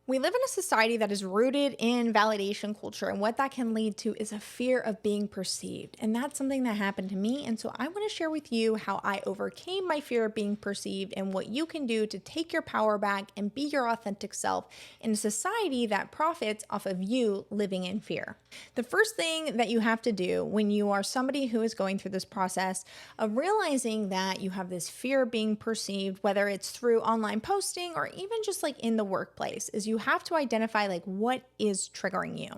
We live in a society that is rooted in validation culture, and what that can lead to is a fear of being perceived. And that's something that happened to me. And so I want to share with you how I overcame my fear of being perceived and what you can do to take your power back and be your authentic self in a society that profits off of you living in fear. The first thing that you have to do when you are somebody who is going through this process of realizing that you have this fear of being perceived, whether it's through online posting or even just like in the workplace, is you have to identify like what is triggering you.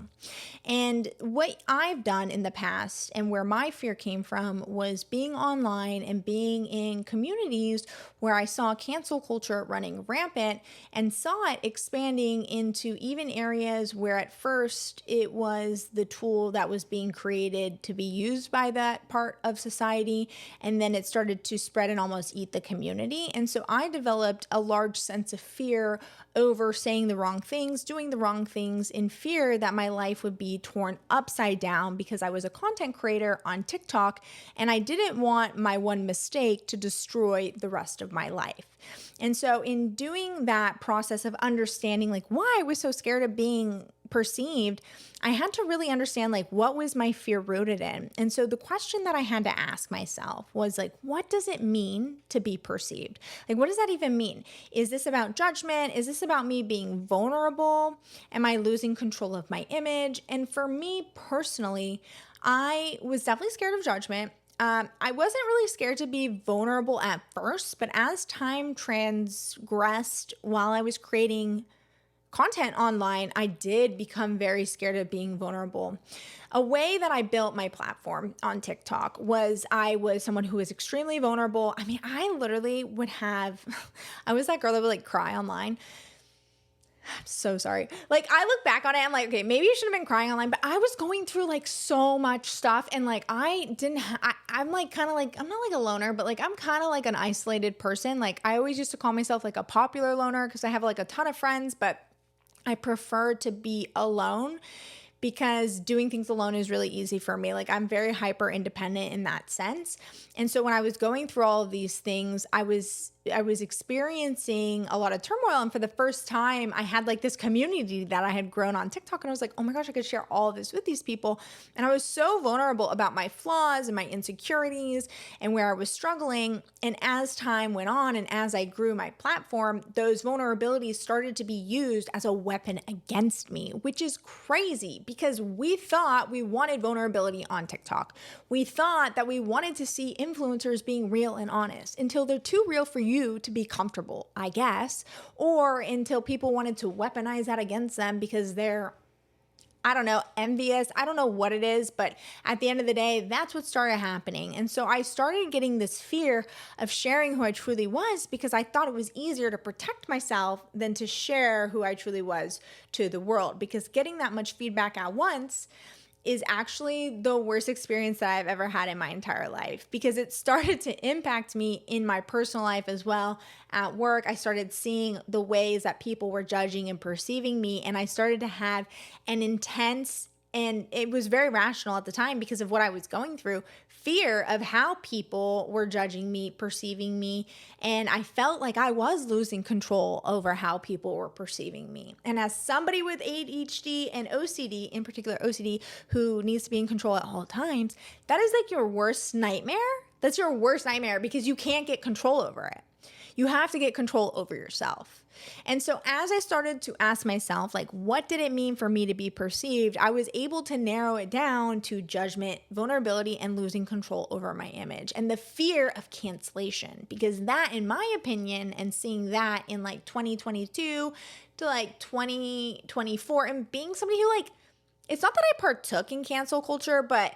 And what I've done in the past and where my fear came from was being online and being in communities where I saw cancel culture running rampant and saw it expanding into even areas where at first it was the tool that was being created to be used by that part of society, and then it started to spread and almost eat the community. And so I developed a large sense of fear over saying the wrong things, doing the wrong things, in fear that my life would be torn upside down because I was a content creator on TikTok and I didn't want my one mistake to destroy the rest of my life. And so in doing that process of understanding like why I was so scared of being perceived, I had to really understand like what was my fear rooted in. And so the question that I had to ask myself was like, what does it mean to be perceived? Like, what does that even mean? Is this about judgment? Is this about me being vulnerable? Am I losing control of my image? And for me personally, I was definitely scared of judgment. I wasn't really scared to be vulnerable at first, but as time transgressed while I was creating content online, I did become very scared of being vulnerable. A way that I built my platform on TikTok was I was someone who was extremely vulnerable. I mean, I literally would have, I was that girl that would like cry online. I'm so sorry. Like I look back on it, I'm like, okay, maybe you should have been crying online, but I was going through like so much stuff and like I didn't, I'm like kind of like, I'm not like a loner, but like I'm kind of like an isolated person. Like I always used to call myself like a popular loner because I have like a ton of friends, but I prefer to be alone because doing things alone is really easy for me. Like I'm very hyper independent in that sense. And so when I was going through all of these things, I was experiencing a lot of turmoil. And for the first time, I had like this community that I had grown on TikTok. And I was like, oh my gosh, I could share all of this with these people. And I was so vulnerable about my flaws and my insecurities and where I was struggling. And as time went on and as I grew my platform, those vulnerabilities started to be used as a weapon against me, which is crazy because we thought we wanted vulnerability on TikTok. We thought that we wanted to see influencers being real and honest until they're too real for you to be comfortable, I guess, or until people wanted to weaponize that against them because they're, I don't know, envious. I don't know what it is, but at the end of the day, that's what started happening. And so I started getting this fear of sharing who I truly was because I thought it was easier to protect myself than to share who I truly was to the world, because getting that much feedback at once is actually the worst experience that I've ever had in my entire life, because it started to impact me in my personal life as well. At work, I started seeing the ways that people were judging and perceiving me, and I started to have an intense, and it was very rational at the time because of what I was going through, fear of how people were judging me, perceiving me. And I felt like I was losing control over how people were perceiving me. And as somebody with ADHD and OCD, in particular OCD, who needs to be in control at all times, that is like your worst nightmare. That's your worst nightmare because you can't get control over it. You have to get control over yourself. And so as I started to ask myself, like, what did it mean for me to be perceived? I was able to narrow it down to judgment, vulnerability, and losing control over my image, and the fear of cancellation. Because that, in my opinion, and seeing that in like 2022 to like 2024, and being somebody who like, it's not that I partook in cancel culture, but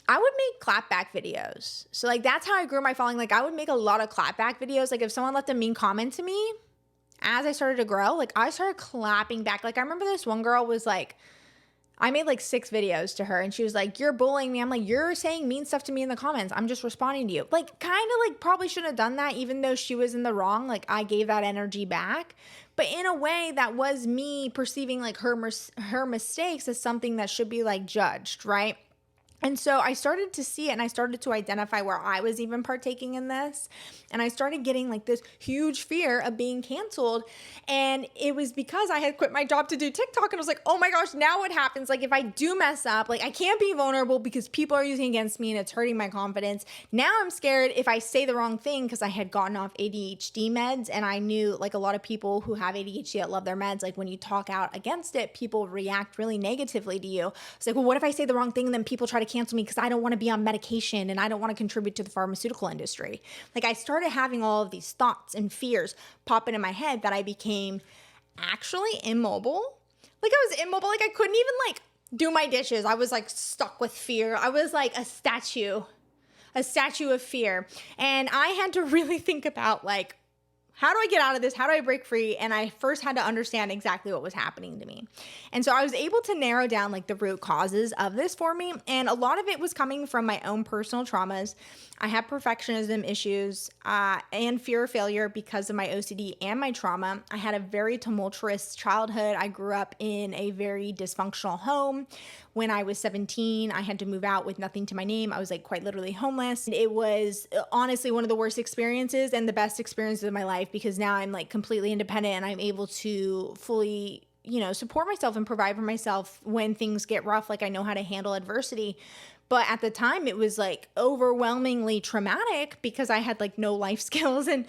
I would make clapback videos. So like that's how I grew my following. Like I would make a lot of clapback videos. Like if someone left a mean comment to me, as I started to grow, like I started clapping back. Like I remember this one girl was like, I made like 6 videos to her and she was like, you're bullying me. I'm like, you're saying mean stuff to me in the comments. I'm just responding to you. Like kind of like probably shouldn't have done that, even though she was in the wrong. Like I gave that energy back. But in a way that was me perceiving like her mistakes as something that should be like judged, right? And so I started to see it and I started to identify where I was even partaking in this. And I started getting like this huge fear of being canceled. And it was because I had quit my job to do TikTok. And I was like, oh my gosh, now what happens? Like if I do mess up, like I can't be vulnerable because people are using against me and it's hurting my confidence. Now I'm scared if I say the wrong thing, because I had gotten off ADHD meds and I knew like a lot of people who have ADHD that love their meds, like when you talk out against it, people react really negatively to you. It's like, well, what if I say the wrong thing and then people try to cancel me because I don't want to be on medication and I don't want to contribute to the pharmaceutical industry. Like I started having all of these thoughts and fears pop into my head that I became actually immobile. Like I was immobile. Like I couldn't even like do my dishes. I was like stuck with fear. I was like a statue of fear. And I had to really think about like, how do I get out of this? How do I break free? And I first had to understand exactly what was happening to me. And so I was able to narrow down like the root causes of this for me. And a lot of it was coming from my own personal traumas. I have perfectionism issues and fear of failure because of my OCD and my trauma. I had a very tumultuous childhood. I grew up in a very dysfunctional home. When I was 17, I had to move out with nothing to my name. I was like quite literally homeless. It was honestly one of the worst experiences and the best experiences of my life, because now I'm like completely independent and I'm able to fully, support myself and provide for myself when things get rough. Like I know how to handle adversity. But at the time it was like overwhelmingly traumatic because I had like no life skills and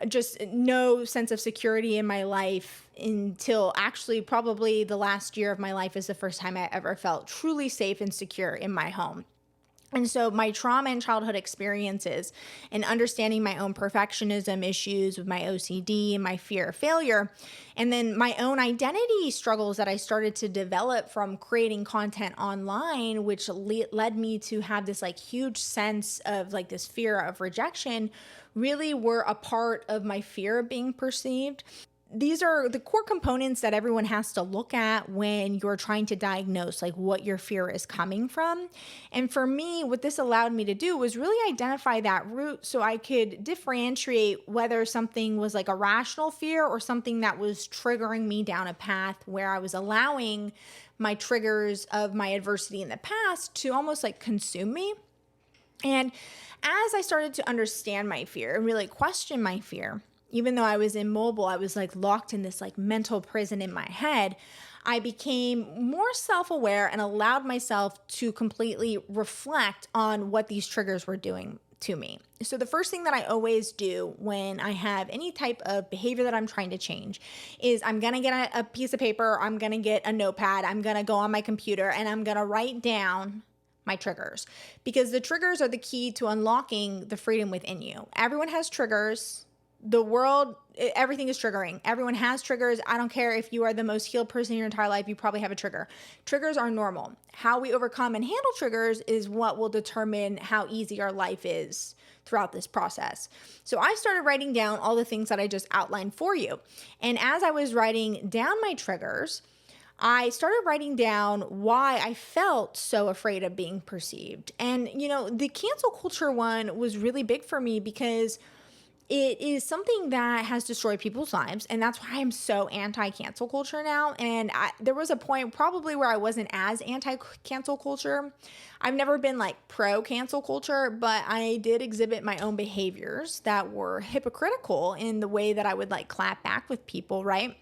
just no sense of security in my life until actually probably the last year of my life is the first time I ever felt truly safe and secure in my home. And so my trauma and childhood experiences and understanding my own perfectionism issues with my OCD and my fear of failure, and then my own identity struggles that I started to develop from creating content online, which led me to have this like huge sense of like this fear of rejection, really were a part of my fear of being perceived. These are the core components that everyone has to look at when you're trying to diagnose like what your fear is coming from. And for me, what this allowed me to do was really identify that root so I could differentiate whether something was like a rational fear or something that was triggering me down a path where I was allowing my triggers of my adversity in the past to almost like consume me. And as I started to understand my fear and really question my fear, even though I was immobile, I was like locked in this like mental prison in my head, I became more self-aware and allowed myself to completely reflect on what these triggers were doing to me. So the first thing that I always do when I have any type of behavior that I'm trying to change is I'm going to get a piece of paper, I'm going to get a notepad, I'm going to go on my computer and I'm going to write down my triggers, because the triggers are the key to unlocking the freedom within you. Everyone has triggers. The world, everything is triggering. Everyone has triggers. I don't care if you are the most healed person in your entire life, you probably have a trigger. Triggers are normal. How we overcome and handle triggers is what will determine how easy our life is throughout this process. So I started writing down all the things that I just outlined for you. And as I was writing down my triggers, I started writing down why I felt so afraid of being perceived. And, the cancel culture one was really big for me because it is something that has destroyed people's lives. And that's why I'm so anti-cancel culture now. And there was a point probably where I wasn't as anti-cancel culture. I've never been like pro-cancel culture, but I did exhibit my own behaviors that were hypocritical in the way that I would like clap back with people, right?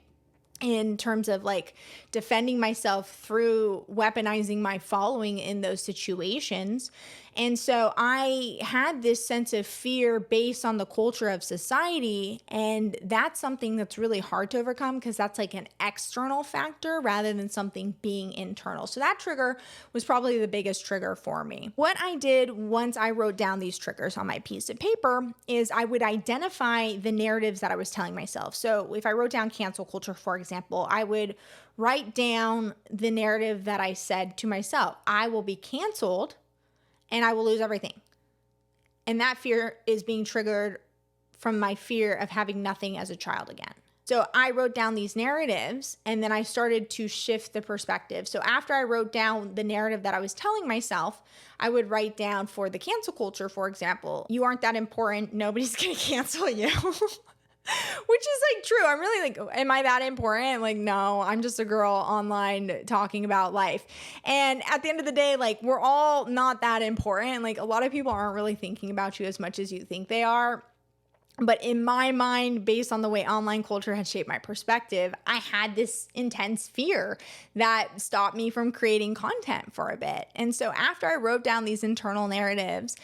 In terms of like defending myself through weaponizing my following in those situations. And so I had this sense of fear based on the culture of society. And that's something that's really hard to overcome because that's like an external factor rather than something being internal. So that trigger was probably the biggest trigger for me. What I did once I wrote down these triggers on my piece of paper is I would identify the narratives that I was telling myself. So if I wrote down cancel culture, for example, I would write down the narrative that I said to myself. I will be canceled and I will lose everything. And that fear is being triggered from my fear of having nothing as a child again. So I wrote down these narratives and then I started to shift the perspective. So after I wrote down the narrative that I was telling myself, I would write down for the cancel culture, for example, you aren't that important. Nobody's going to cancel you. Which is like true. I'm really like, am I that important? Like, no, I'm just a girl online talking about life. And at the end of the day, like, we're all not that important. Like, a lot of people aren't really thinking about you as much as you think they are. But in my mind, based on the way online culture had shaped my perspective, I had this intense fear that stopped me from creating content for a bit. And so after I wrote down these internal narratives,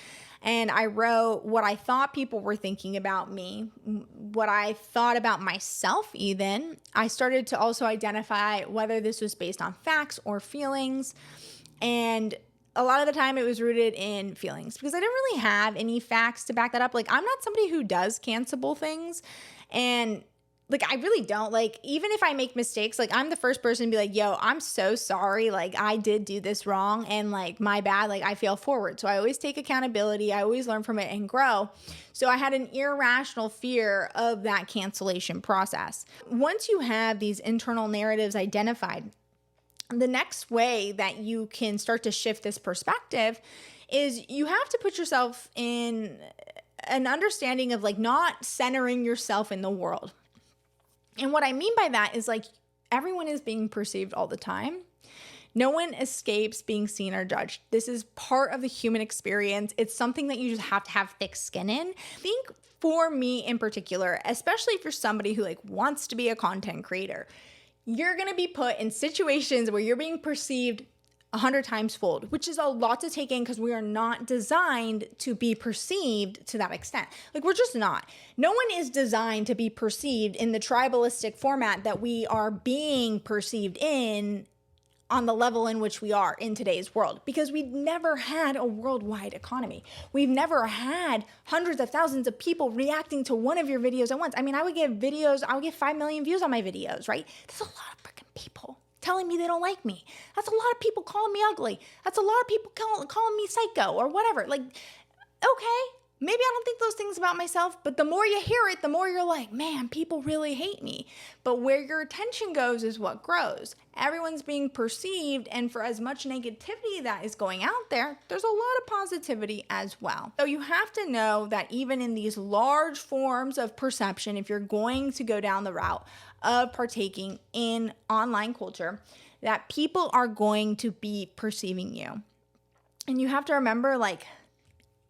and I wrote what I thought people were thinking about me, what I thought about myself even, I started to also identify whether this was based on facts or feelings. And a lot of the time it was rooted in feelings because I didn't really have any facts to back that up. Like, I'm not somebody who does cancelable things. And like, I really don't. Like, even if I make mistakes, like, I'm the first person to be like, yo, I'm so sorry. Like, I did do this wrong and like, my bad. Like, I fail forward. So I always take accountability. I always learn from it and grow. So I had an irrational fear of that cancellation process. Once you have these internal narratives identified, the next way that you can start to shift this perspective is you have to put yourself in an understanding of like not centering yourself in the world. And what I mean by that is like everyone is being perceived all the time. No one escapes being seen or judged. This is part of the human experience. It's something that you just have to have thick skin in. I think for me in particular, especially if you're somebody who like wants to be a content creator, you're going to be put in situations where you're being perceived 100 times fold, which is a lot to take in because we are not designed to be perceived to that extent. Like, we're just not. No one is designed to be perceived in the tribalistic format that we are being perceived in on the level in which we are in today's world, because we've never had a worldwide economy. We've never had hundreds of thousands of people reacting to one of your videos at once. I mean, I would get 5 million views on my videos, right? That's a lot of freaking people telling me they don't like me. That's a lot of people calling me ugly. That's a lot of people calling me psycho or whatever. Like, okay, maybe I don't think those things about myself, but the more you hear it, the more you're like, man, people really hate me. But where your attention goes is what grows. Everyone's being perceived, and for as much negativity that is going out there, there's a lot of positivity as well. So you have to know that even in these large forms of perception, if you're going to go down the route of partaking in online culture, that people are going to be perceiving you. And you have to remember, like,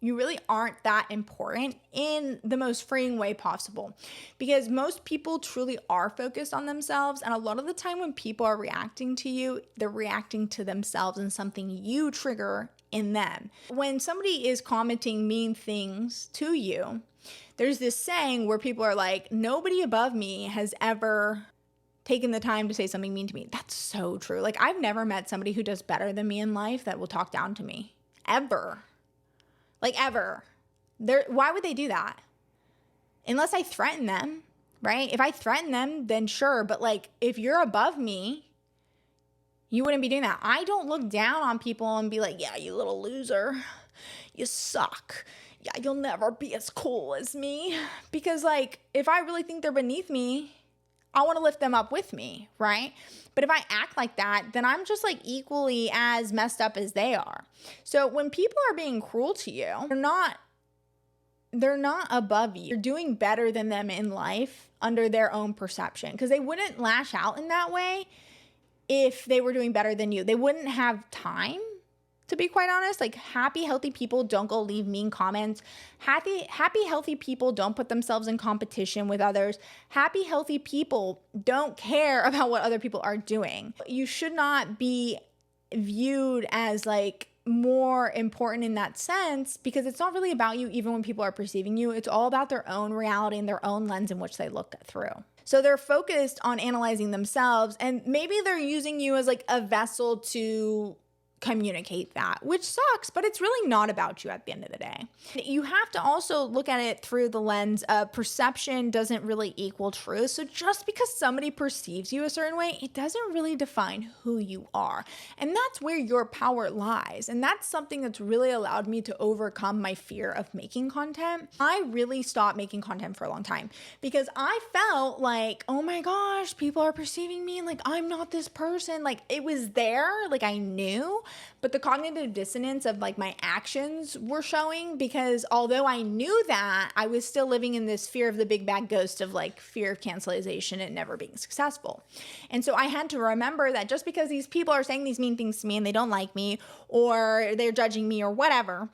you really aren't that important in the most freeing way possible, because most people truly are focused on themselves. And a lot of the time when people are reacting to you, they're reacting to themselves and something you trigger in them. When somebody is commenting mean things to you, there's this saying where people are like, nobody above me has ever taken the time to say something mean to me. That's so true. Like, I've never met somebody who does better than me in life that will talk down to me. Ever. Like, ever. Why would they do that? Unless I threaten them, right? If I threaten them, then sure. But like, if you're above me, you wouldn't be doing that. I don't look down on people and be like, yeah, you little loser. You suck. Yeah, you'll never be as cool as me. Because like, if I really think they're beneath me, I want to lift them up with me, right? But if I act like that, then I'm just like equally as messed up as they are. So when people are being cruel to you, they're not above you. You're doing better than them in life under their own perception, because they wouldn't lash out in that way if they were doing better than you. They wouldn't have time. To be quite honest, like, happy, healthy people don't go leave mean comments. Happy, healthy people don't put themselves in competition with others. Happy, healthy people don't care about what other people are doing. You should not be viewed as like more important in that sense, because it's not really about you even when people are perceiving you. It's all about their own reality and their own lens in which they look through. So they're focused on analyzing themselves, and maybe they're using you as like a vessel to communicate that, which sucks, but it's really not about you at the end of the day. You have to also look at it through the lens of perception doesn't really equal truth. So just because somebody perceives you a certain way, it doesn't really define who you are. And that's where your power lies. And that's something that's really allowed me to overcome my fear of making content. I really stopped making content for a long time because I felt like, oh my gosh, people are perceiving me like I'm not this person. Like, it was there, like I knew, but the cognitive dissonance of like my actions were showing, because although I knew that, I was still living in this fear of the big bad ghost of like fear of cancellation and never being successful. And so I had to remember that just because these people are saying these mean things to me and they don't like me or they're judging me or whatever,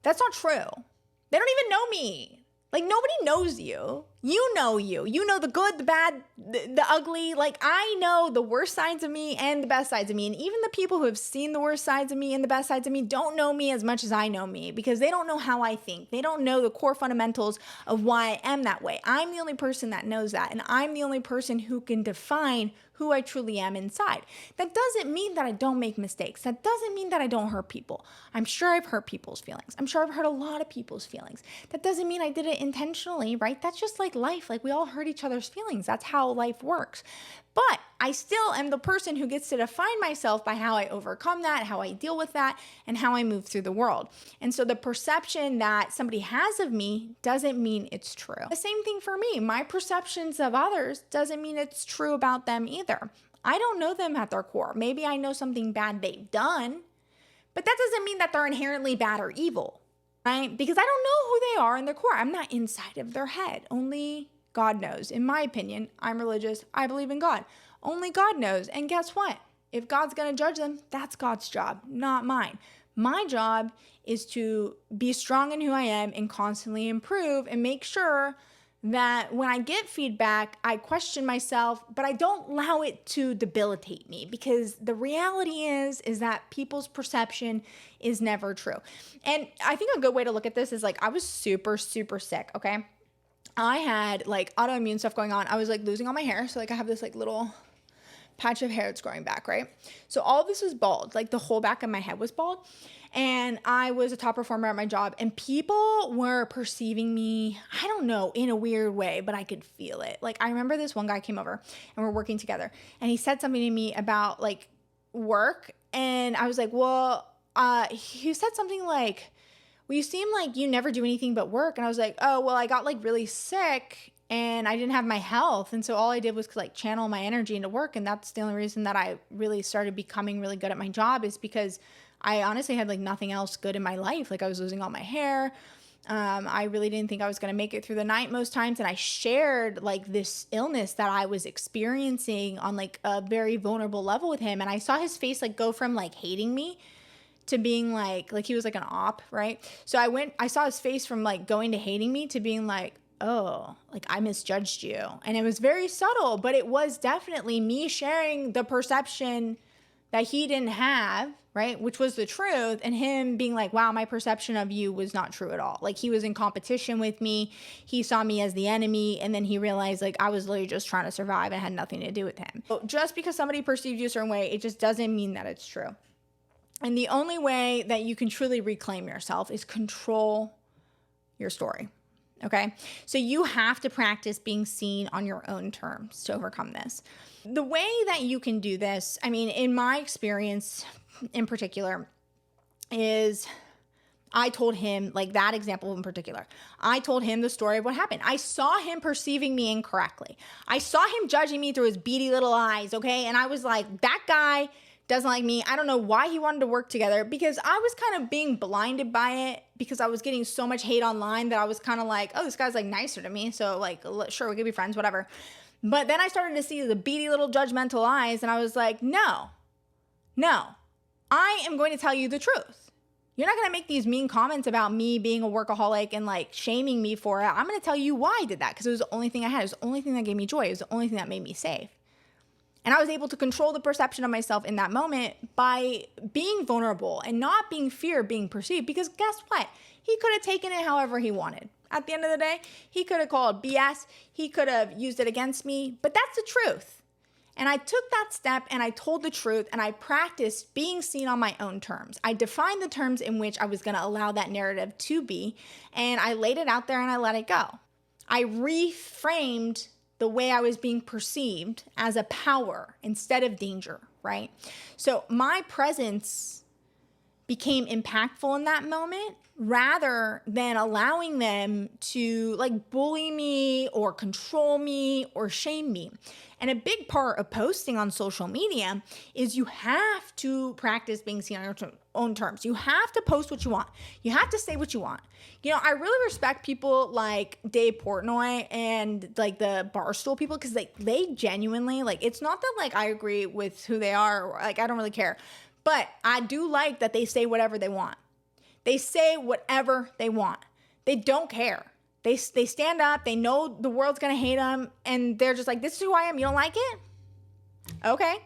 that's not true. They don't even know me. Like, nobody knows you. You know you. You know the good, the bad, the ugly. Like, I know the worst sides of me and the best sides of me. And even the people who have seen the worst sides of me and the best sides of me don't know me as much as I know me, because they don't know how I think. They don't know the core fundamentals of why I am that way. I'm the only person that knows that. And I'm the only person who can define who I truly am inside. That doesn't mean that I don't make mistakes. That doesn't mean that I don't hurt people. I'm sure I've hurt people's feelings. I'm sure I've hurt a lot of people's feelings. That doesn't mean I did it intentionally, right? That's just like life. Like, we all hurt each other's feelings. That's how life works. But I still am the person who gets to define myself by how I overcome that, how I deal with that, and how I move through the world. And so the perception that somebody has of me doesn't mean it's true. The same thing for me. My perceptions of others doesn't mean it's true about them either. I don't know them at their core. Maybe I know something bad they've done, but that doesn't mean that they're inherently bad or evil, right? Because I don't know who they are in their core. I'm not inside of their head. Only God knows. In my opinion, I'm religious. I believe in God. Only God knows. And guess what? If God's going to judge them, that's God's job, not mine. My job is to be strong in who I am and constantly improve and make sure that when I get feedback, I question myself, but I don't allow it to debilitate me, because the reality is that people's perception is never true. And I think a good way to look at this is like, I was super, super sick, okay? I had like autoimmune stuff going on. I was like losing all my hair. So like I have this like little patch of hair that's growing back, right? So all of this was bald. Like the whole back of my head was bald. And I was a top performer at my job, and people were perceiving me, I don't know, in a weird way, but I could feel it. Like, I remember this one guy came over and we're working together, and he said something to me about like work. And I was like, well, he said something like, well, you seem like you never do anything but work. And I was like, oh, well, I got like really sick and I didn't have my health. And so all I did was like channel my energy into work. And that's the only reason that I really started becoming really good at my job, is because I honestly had like nothing else good in my life. Like, I was losing all my hair. I really didn't think I was going to make it through the night most times. And I shared like this illness that I was experiencing on like a very vulnerable level with him. And I saw his face like go from like hating me to being like he was like an op, right? So I saw his face from like going to hating me to being like, oh, like I misjudged you. And it was very subtle, but it was definitely me sharing the perception that he didn't have, right? Which was the truth. And him being like, wow, my perception of you was not true at all. Like, he was in competition with me. He saw me as the enemy. And then he realized like I was literally just trying to survive and had nothing to do with him. So just because somebody perceived you a certain way, it just doesn't mean that it's true. And the only way that you can truly reclaim yourself is control your story, okay? So you have to practice being seen on your own terms to overcome this. The way that you can do this, I mean, in my experience in particular, is I told him, like that example in particular, I told him the story of what happened. I saw him perceiving me incorrectly. I saw him judging me through his beady little eyes, okay? And I was like, that guy doesn't like me. I don't know why he wanted to work together, because I was kind of being blinded by it, because I was getting so much hate online that I was kind of like, oh, this guy's like nicer to me. So like, sure, we could be friends, whatever. But then I started to see the beady little judgmental eyes, and I was like, no, I am going to tell you the truth. You're not going to make these mean comments about me being a workaholic and like shaming me for it. I'm going to tell you why I did that, because it was the only thing I had. It was the only thing that gave me joy. It was the only thing that made me safe. And I was able to control the perception of myself in that moment by being vulnerable and not being fear of being perceived, because guess what? He could have taken it however he wanted. At the end of the day, he could have called BS. He could have used it against me, but that's the truth. And I took that step and I told the truth, and I practiced being seen on my own terms. I defined the terms in which I was going to allow that narrative to be, and I laid it out there and I let it go. I reframed the way I was being perceived as a power instead of danger, right? So my presence became impactful in that moment rather than allowing them to like bully me or control me or shame me. And a big part of posting on social media is you have to practice being seen on your own terms. You have to post what you want. You have to say what you want. You know, I really respect people like Dave Portnoy and like the Barstool people because they genuinely, like, it's not that like I agree with who they are or like I don't really care. But I do like that they say whatever they want. They say whatever they want. They don't care. They stand up. They know the world's going to hate them. And they're just like, this is who I am. You don't like it? Okay.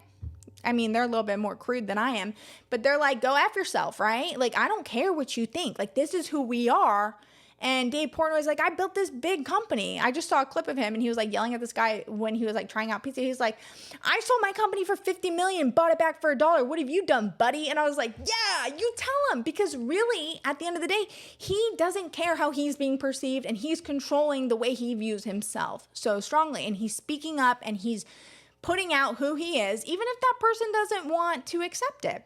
I mean, they're a little bit more crude than I am. But they're like, go F yourself, right? Like, I don't care what you think. Like, this is who we are. And Dave Portnoy was like, I built this big company. I just saw a clip of him and he was like yelling at this guy when he was like trying out pizza. He's like, I sold my company for $50 million, bought it back for $1. What have you done, buddy? And I was like, yeah, you tell him, because really at the end of the day, he doesn't care how he's being perceived and he's controlling the way he views himself so strongly. And he's speaking up and he's putting out who he is, even if that person doesn't want to accept it.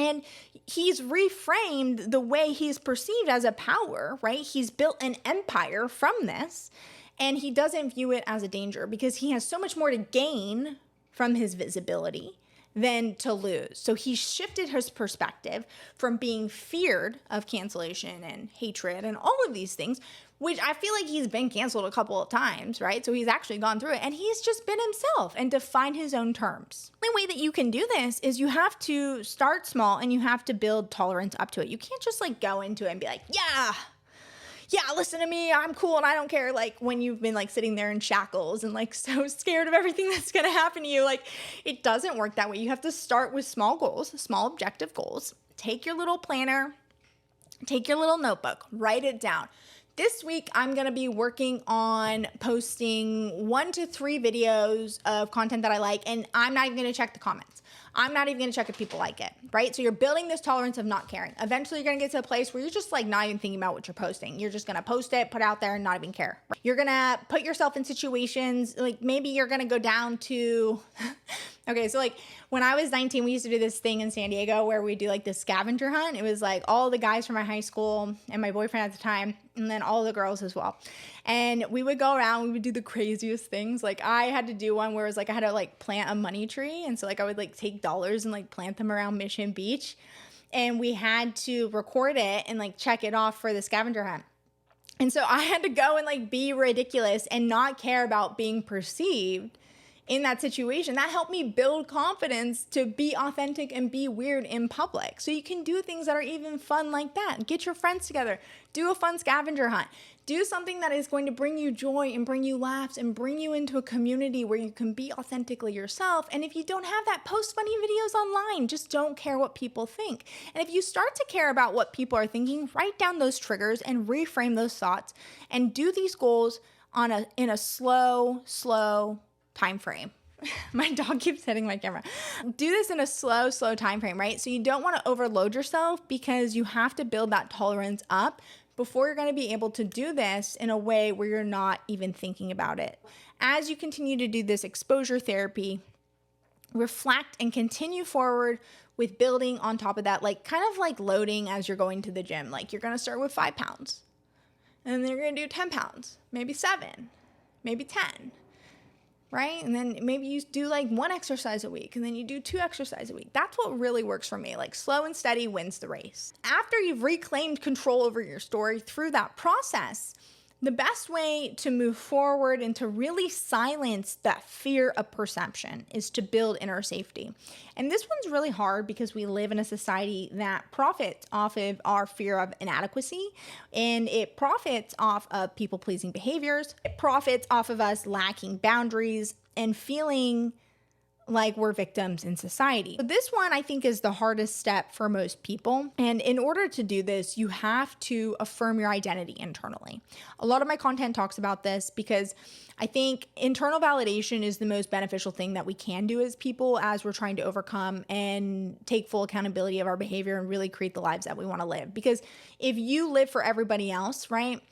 And he's reframed the way he's perceived as a power, right? He's built an empire from this, and he doesn't view it as a danger because he has so much more to gain from his visibility than to lose. So he shifted his perspective from being feared of cancellation and hatred and all of these things, which I feel like he's been canceled a couple of times, right? So he's actually gone through it and he's just been himself and defined his own terms. The only way that you can do this is you have to start small and you have to build tolerance up to it. You can't just like go into it and be like, yeah, listen to me, I'm cool and I don't care. Like when you've been like sitting there in shackles and like so scared of everything that's gonna happen to you, like it doesn't work that way. You have to start with small goals, small objective goals. Take your little planner, take your little notebook, write it down. This week, I'm going to be working on posting 1 to 3 videos of content that I like, and I'm not even going to check the comments. I'm not even going to check if people like it, right? So you're building this tolerance of not caring. Eventually, you're going to get to a place where you're just like not even thinking about what you're posting. You're just going to post it, put it out there, and not even care. You're going to put yourself in situations, like maybe you're going to go down to... Okay, so like when I was 19, we used to do this thing in San Diego where we do like this scavenger hunt. It was like all the guys from my high school and my boyfriend at the time, and then all the girls as well. And we would go around, we would do the craziest things. Like I had to do one where it was like I had to like plant a money tree. And so like I would like take dollars and like plant them around Mission Beach. And we had to record it and like check it off for the scavenger hunt. And so I had to go and like be ridiculous and not care about being perceived in that situation. That helped me build confidence to be authentic and be weird in public. So you can do things that are even fun like that. Get your friends together. Do a fun scavenger hunt. Do something that is going to bring you joy and bring you laughs and bring you into a community where you can be authentically yourself. And if you don't have that, post funny videos online. Just don't care what people think. And if you start to care about what people are thinking, write down those triggers and reframe those thoughts and do these goals in a slow time frame. My dog keeps hitting my camera. Do this in a slow time frame, right? So you don't want to overload yourself because you have to build that tolerance up before you're going to be able to do this in a way where you're not even thinking about it. As you continue to do this exposure therapy, reflect and continue forward with building on top of that, like kind of like loading as you're going to the gym. Like you're going to start with 5 pounds and then you're going to do 10 pounds, maybe 7, maybe 10. Right? And then maybe you do like 1 exercise a week and then you do 2 exercises a week. That's what really works for me. Like slow and steady wins the race. After you've reclaimed control over your story through that process, the best way to move forward and to really silence that fear of perception is to build inner safety. And this one's really hard because we live in a society that profits off of our fear of inadequacy, and it profits off of people-pleasing behaviors. It profits off of us lacking boundaries and feeling like we're victims in society. So this one I think is the hardest step for most people. And in order to do this, you have to affirm your identity internally. A lot of my content talks about this because I think internal validation is the most beneficial thing that we can do as people as we're trying to overcome and take full accountability of our behavior and really create the lives that we want to live. Because if you live for everybody else, right?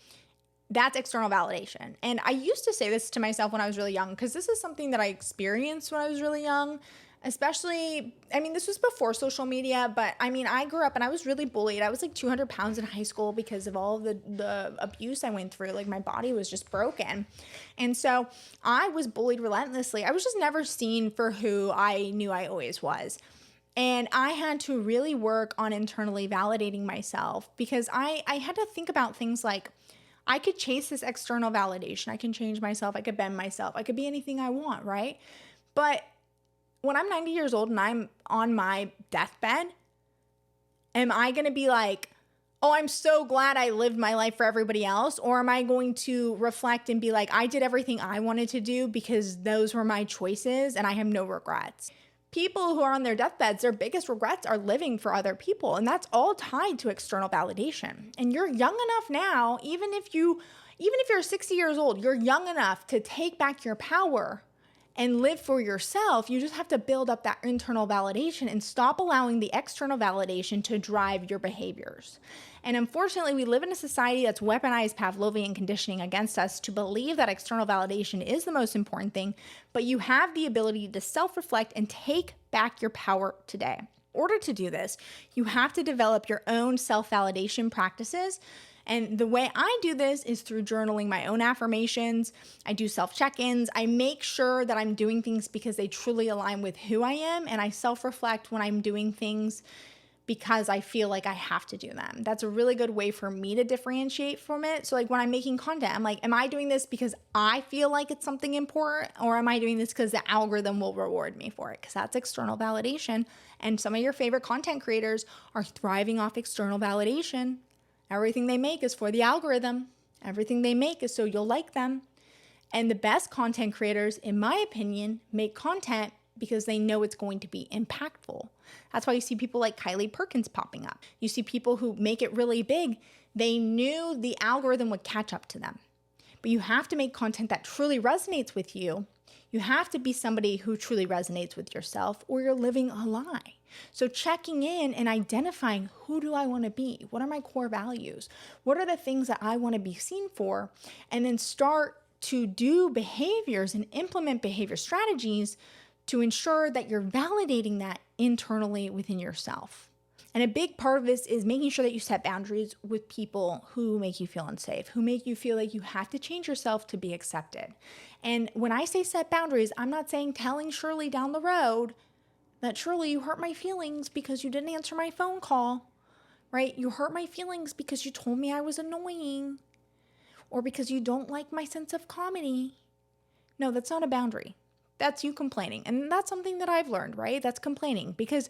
That's external validation. And I used to say this to myself when I was really young, because this is something that I experienced when I was really young. Especially, I mean, this was before social media, but I mean, I grew up and I was really bullied. I was like 200 pounds in high school because of all of the abuse I went through. Like my body was just broken. And so I was bullied relentlessly. I was just never seen for who I knew I always was. And I had to really work on internally validating myself because I had to think about things like, I could chase this external validation. I can change myself. I could bend myself. I could be anything I want, right? But when I'm 90 years old and I'm on my deathbed, am I going to be like, oh, I'm so glad I lived my life for everybody else? Or am I going to reflect and be like, I did everything I wanted to do because those were my choices and I have no regrets? People who are on their deathbeds, their biggest regrets are living for other people. And that's all tied to external validation. And you're young enough now, even if you're 60 years old, you're young enough to take back your power and live for yourself. You just have to build up that internal validation and stop allowing the external validation to drive your behaviors. And unfortunately, we live in a society that's weaponized Pavlovian conditioning against us to believe that external validation is the most important thing, but you have the ability to self-reflect and take back your power today. In order to do this, you have to develop your own self-validation practices. And the way I do this is through journaling my own affirmations. I do self-check-ins. I make sure that I'm doing things because they truly align with who I am. And I self-reflect when I'm doing things because I feel like I have to do them. That's a really good way for me to differentiate from it. So like when I'm making content, I'm like, am I doing this because I feel like it's something important? Or am I doing this because the algorithm will reward me for it? Because that's external validation. And some of your favorite content creators are thriving off external validation. Everything they make is for the algorithm. Everything they make is so you'll like them. And the best content creators, in my opinion, make content because they know it's going to be impactful. That's why you see people like Kylie Perkins popping up. You see people who make it really big. They knew the algorithm would catch up to them. But you have to make content that truly resonates with you. You have to be somebody who truly resonates with yourself, or you're living a lie. So checking in and identifying, who do I want to be? What are my core values? What are the things that I want to be seen for? And then start to do behaviors and implement behavior strategies to ensure that you're validating that internally within yourself. And a big part of this is making sure that you set boundaries with people who make you feel unsafe, who make you feel like you have to change yourself to be accepted. And when I say set boundaries, I'm not saying telling Shirley down the road that, Shirley, you hurt my feelings because you didn't answer my phone call, right? You hurt my feelings because you told me I was annoying, or because you don't like my sense of comedy. No, that's not a boundary. That's you complaining. And that's something that I've learned, right? That's complaining because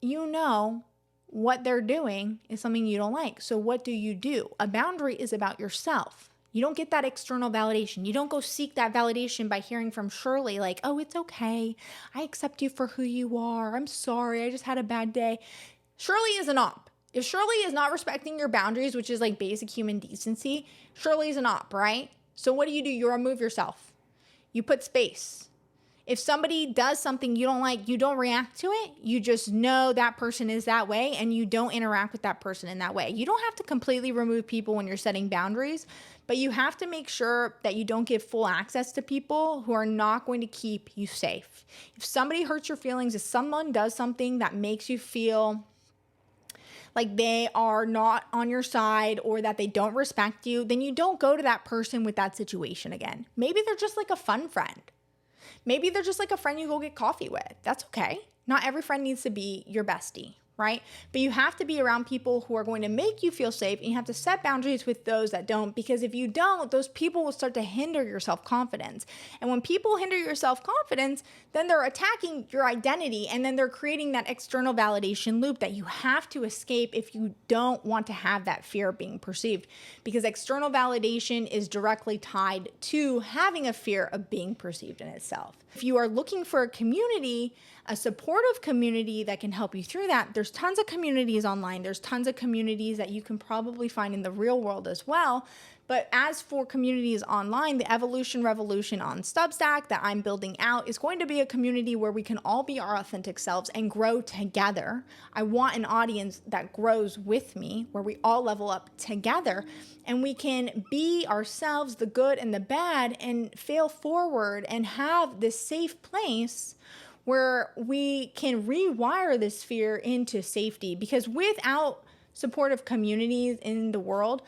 you know what they're doing is something you don't like. So what do? A boundary is about yourself. You don't get that external validation. You don't go seek that validation by hearing from Shirley like, oh, it's okay. I accept you for who you are. I'm sorry. I just had a bad day. Shirley is an op. If Shirley is not respecting your boundaries, which is like basic human decency, Shirley is an op, right? So what do? You remove yourself. You put space. If somebody does something you don't like, you don't react to it. You just know that person is that way and you don't interact with that person in that way. You don't have to completely remove people when you're setting boundaries, but you have to make sure that you don't give full access to people who are not going to keep you safe. If somebody hurts your feelings, if someone does something that makes you feel like they are not on your side or that they don't respect you, then you don't go to that person with that situation again. Maybe they're just like a fun friend. Maybe they're just like a friend you go get coffee with. That's okay. Not every friend needs to be your bestie, right? But you have to be around people who are going to make you feel safe, and you have to set boundaries with those that don't, because if you don't, those people will start to hinder your self-confidence. And when people hinder your self-confidence, then they're attacking your identity, and then they're creating that external validation loop that you have to escape if you don't want to have that fear of being perceived, because external validation is directly tied to having a fear of being perceived in itself. If you are looking for a community, a supportive community that can help you through that, there's tons of communities online. There's tons of communities that you can probably find in the real world as well. But as for communities online, the Evolution Revolution on Substack that I'm building out is going to be a community where we can all be our authentic selves and grow together. I want an audience that grows with me, where we all level up together and we can be ourselves, the good and the bad, and fail forward and have this safe place where we can rewire this fear into safety. Because without supportive communities in the world,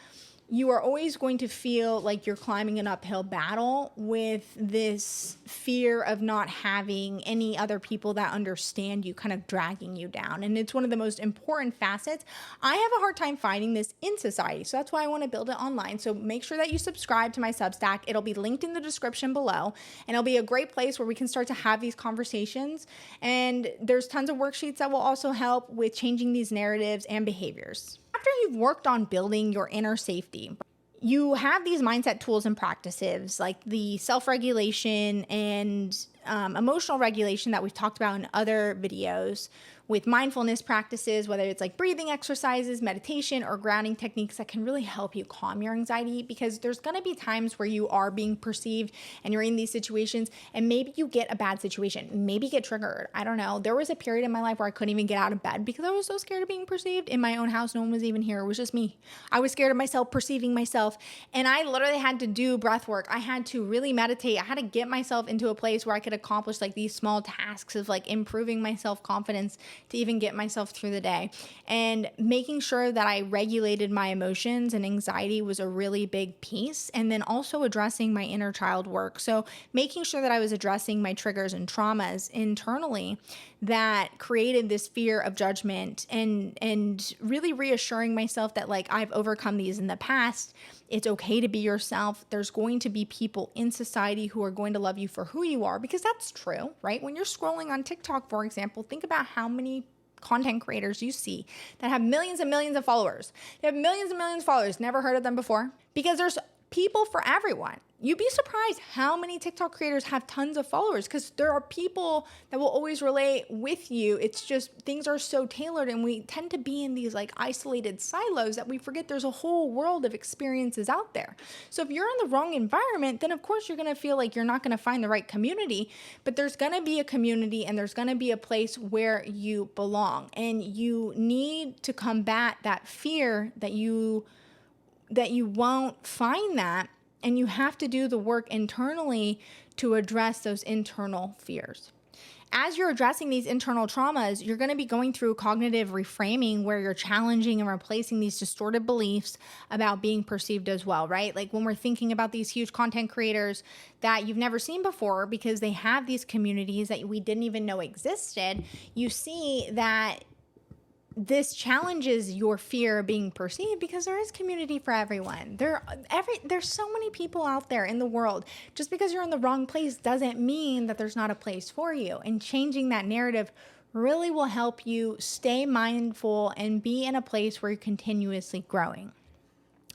you are always going to feel like you're climbing an uphill battle with this fear of not having any other people that understand you kind of dragging you down. And it's one of the most important facets. I have a hard time finding this in society. So that's why I want to build it online. So make sure that you subscribe to my Substack. It'll be linked in the description below. And it'll be a great place where we can start to have these conversations. And there's tons of worksheets that will also help with changing these narratives and behaviors. After you've worked on building your inner safety, you have these mindset tools and practices like the self-regulation and emotional regulation that we've talked about in other videos, with mindfulness practices, whether it's like breathing exercises, meditation, or grounding techniques that can really help you calm your anxiety, because there's going to be times where you are being perceived and you're in these situations and maybe you get a bad situation, maybe get triggered. I don't know. There was a period in my life where I couldn't even get out of bed because I was so scared of being perceived in my own house. No one was even here. It was just me. I was scared of myself perceiving myself. And I literally had to do breath work. I had to really meditate. I had to get myself into a place where I could accomplish like these small tasks of like improving my self-confidence to even get myself through the day. And making sure that I regulated my emotions and anxiety was a really big piece. And then also addressing my inner child work. So making sure that I was addressing my triggers and traumas internally that created this fear of judgment, and really reassuring myself that like I've overcome these in the past. It's okay to be yourself. There's going to be people in society who are going to love you for who you are, because that's true, right? When you're scrolling on TikTok, for example, think about how many content creators you see that have millions and millions of followers. They have millions and millions of followers. Never heard of them before? Because there's people for everyone. You'd be surprised how many TikTok creators have tons of followers, because there are people that will always relate with you. It's just things are so tailored, and we tend to be in these like isolated silos that we forget there's a whole world of experiences out there. So if you're in the wrong environment, then of course you're going to feel like you're not going to find the right community, but there's going to be a community and there's going to be a place where you belong. And you need to combat that fear that you won't find that. And you have to do the work internally to address those internal fears. As you're addressing these internal traumas, you're going to be going through cognitive reframing, where you're challenging and replacing these distorted beliefs about being perceived as well, right? Like when we're thinking about these huge content creators that you've never seen before because they have these communities that we didn't even know existed, you see that this challenges your fear of being perceived, because there is community for everyone. There's so many people out there in the world. Just because you're in the wrong place doesn't mean that there's not a place for you. And changing that narrative really will help you stay mindful and be in a place where you're continuously growing.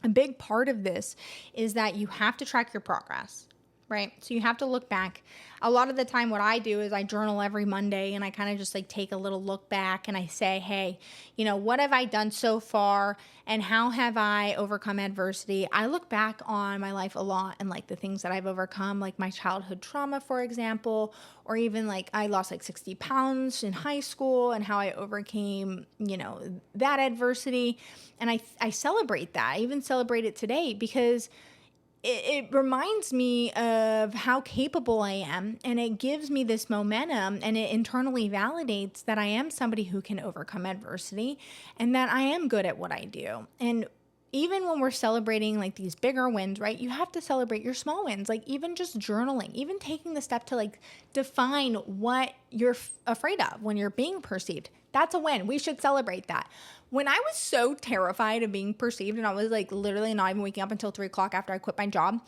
A big part of this is that you have to track your progress. Right? So you have to look back. A lot of the time what I do is I journal every Monday, and I kind of just like take a little look back and I say, hey, what have I done so far and how have I overcome adversity? I look back on my life a lot and like the things that I've overcome, like my childhood trauma, for example, or even like I lost like 60 pounds in high school and how I overcame, that adversity. And I celebrate that. I even celebrate it today because it reminds me of how capable I am, and it gives me this momentum, and it internally validates that I am somebody who can overcome adversity and that I am good at what I do. And even when we're celebrating like these bigger wins, right, you have to celebrate your small wins, like even just journaling, even taking the step to like define what you're afraid of when you're being perceived. That's a win. We should celebrate that. When I was so terrified of being perceived, and I was like literally not even waking up until 3 o'clock after I quit my job,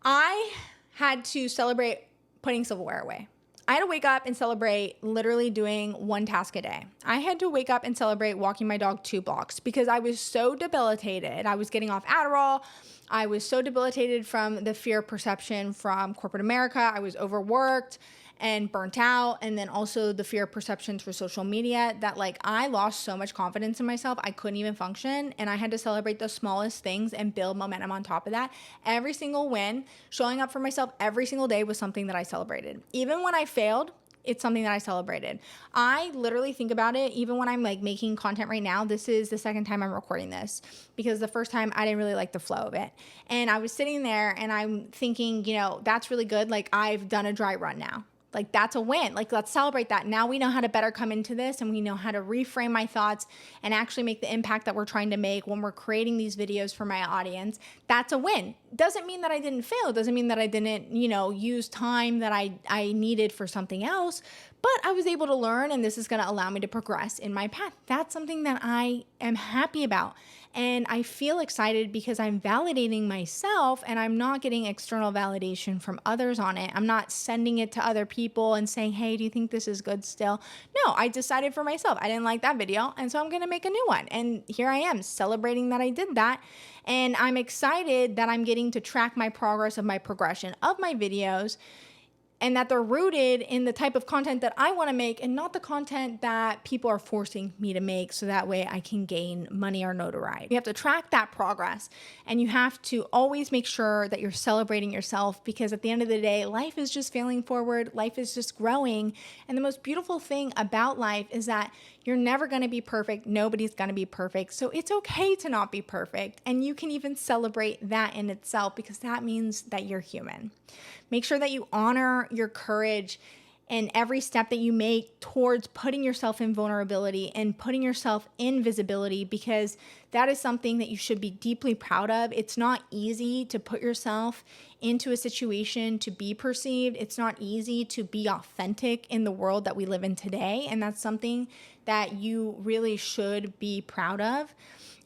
I had to celebrate putting silverware away. I had to wake up and celebrate literally doing one task a day. I had to wake up and celebrate walking my dog 2 blocks because I was so debilitated. I was getting off Adderall. I was so debilitated from the fear perception from corporate America. I was overworked and burnt out, and then also the fear perception through social media, that like I lost so much confidence in myself, I couldn't even function, and I had to celebrate the smallest things and build momentum on top of that. Every single win, showing up for myself every single day was something that I celebrated. Even when I failed, it's something that I celebrated. I literally think about it, even when I'm like making content right now. This is the second time I'm recording this because the first time I didn't really like the flow of it. And I was sitting there and I'm thinking, that's really good. Like I've done a dry run now. Like that's a win. Like let's celebrate that. Now we know how to better come into this and we know how to reframe my thoughts and actually make the impact that we're trying to make when we're creating these videos for my audience. That's a win. Doesn't mean that I didn't fail. Doesn't mean that I didn't, use time that I needed for something else, but I was able to learn and this is going to allow me to progress in my path. That's something that I am happy about. And I feel excited because I'm validating myself and I'm not getting external validation from others on it. I'm not sending it to other people and saying, hey, do you think this is good still? No, I decided for myself. I didn't like that video. And so I'm going to make a new one. And here I am celebrating that I did that. And I'm excited that I'm getting to track my progress of my progression of my videos, and that they're rooted in the type of content that I want to make and not the content that people are forcing me to make so that way I can gain money or notoriety. You have to track that progress and you have to always make sure that you're celebrating yourself, because at the end of the day, life is just failing forward. Life is just growing. And the most beautiful thing about life is that you're never going to be perfect. Nobody's going to be perfect. So it's okay to not be perfect. And you can even celebrate that in itself, because that means that you're human. Make sure that you honor your courage and every step that you make towards putting yourself in vulnerability and putting yourself in visibility, because that is something that you should be deeply proud of. It's not easy to put yourself into a situation to be perceived. It's not easy to be authentic in the world that we live in today. And that's something that you really should be proud of.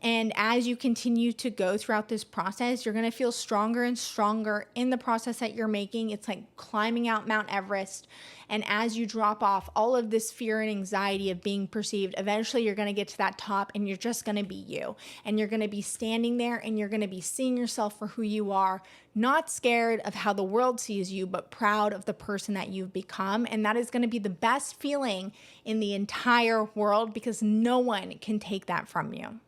And as you continue to go throughout this process, you're going to feel stronger and stronger in the process that you're making. It's like climbing out Mount Everest. And as you drop off all of this fear and anxiety of being perceived, eventually you're going to get to that top and you're just going to be you. And you're going to be standing there and you're going to be seeing yourself for who you are, not scared of how the world sees you, but proud of the person that you've become. And that is going to be the best feeling in the entire world, because no one can take that from you.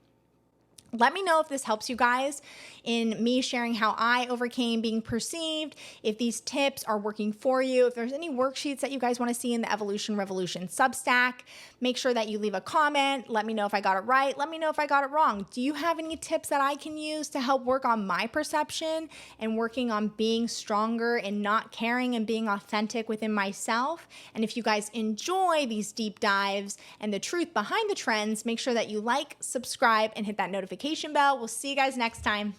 Let me know if this helps you guys in me sharing how I overcame being perceived, if these tips are working for you, if there's any worksheets that you guys want to see in the Evolution Revolution Substack. Make sure that you leave a comment. Let me know if I got it right. Let me know if I got it wrong. Do you have any tips that I can use to help work on my perception and working on being stronger and not caring and being authentic within myself? And if you guys enjoy these deep dives and the truth behind the trends, make sure that you like, subscribe, and hit that notification bell. We'll see you guys next time.